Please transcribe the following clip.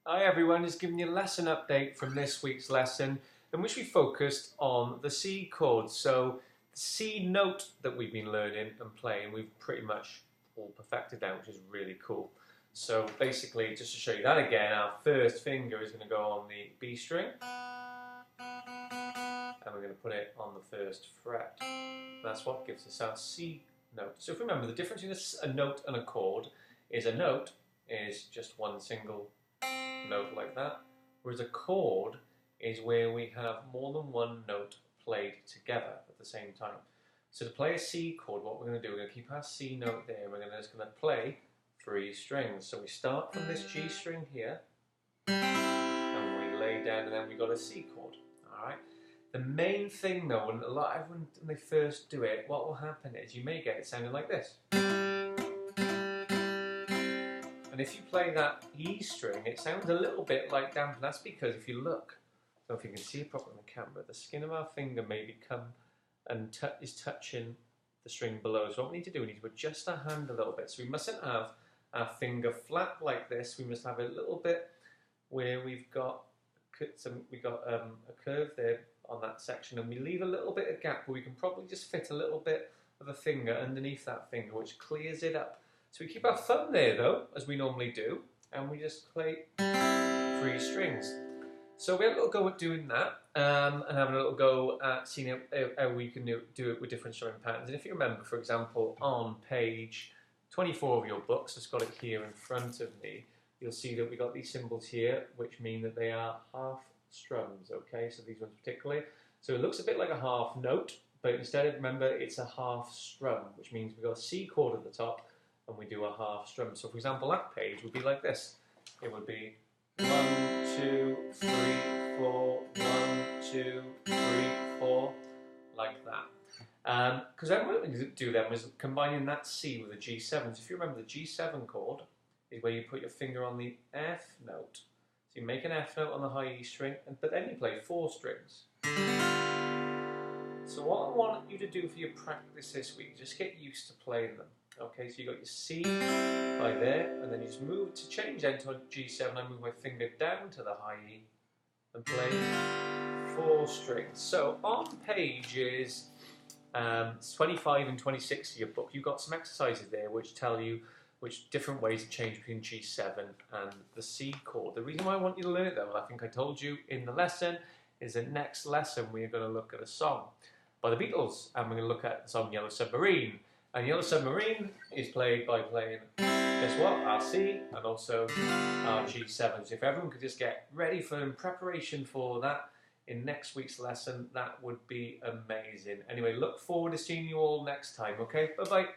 Hi everyone, just giving you a lesson update from this week's lesson in which we focused on the C chord. So the C note that we've been learning and playing, we've pretty much all perfected now, which is really cool. So basically, just to show you that again, our first finger is going to go on the B string and we're going to put it on the first fret. That's what gives us our C note. So if you remember, the difference between a note and a chord is a note is just one single note like that, whereas a chord is where we have more than one note played together at the same time. So to play a C chord, what we're going to do, we're going to keep our C note there, and we're just going to play 3 strings. So we start from this G string here, and we lay down, and then we got a C chord. All right. The main thing though, and everyone when they first do it, what will happen is you may get it sounding like this. And if you play that E string, it sounds a little bit like damp. That's because if you look, I don't know if you can see it properly on the camera, the skin of our finger may become and is touching the string below. So what we need to do, we need to adjust our hand a little bit. So we mustn't have our finger flat like this. We must have a little bit where we've got a curve there on that section, and we leave a little bit of gap where we can probably just fit a little bit of a finger underneath that finger, which clears it up. So we keep our thumb there though, as we normally do, and we just play 3 strings. So we have a little go at doing that, and having a little go at seeing how we can do it with different strumming patterns. And if you remember, for example, on page 24 of your books, I've got it here in front of me, you'll see that we've got these symbols here, which mean that they are half strums, okay? So these ones particularly. So it looks a bit like a half note, but instead of, remember, it's a half strum, which means we've got a C chord at the top, and we do a half strum. So for example, that page would be like this. It would be 1, 2, 3, 4, 1, 2, 3, 4, like that. Because then what we do then was combining that C with a G7. So if you remember, the G7 chord is where you put your finger on the F note. So you make an F note on the high E string, but then you play 4 strings. So what I want you to do for your practice this week, just get used to playing them. Okay, so you got your C by there, and then you just move to change then to a G7. I move my finger down to the high E and play 4 strings. So on pages 25 and 26 of your book, you've got some exercises there which tell you which different ways to change between G7 and the C chord. The reason why I want you to learn it though, I think I told you in the lesson, is that next lesson we're going to look at a song by the Beatles, and we're going to look at the song Yellow Submarine. And Yellow Submarine is played by playing, guess what, our C and also our G7. So if everyone could just get ready for in preparation for that in next week's lesson, that would be amazing. Anyway, look forward to seeing you all next time, okay? Bye-bye.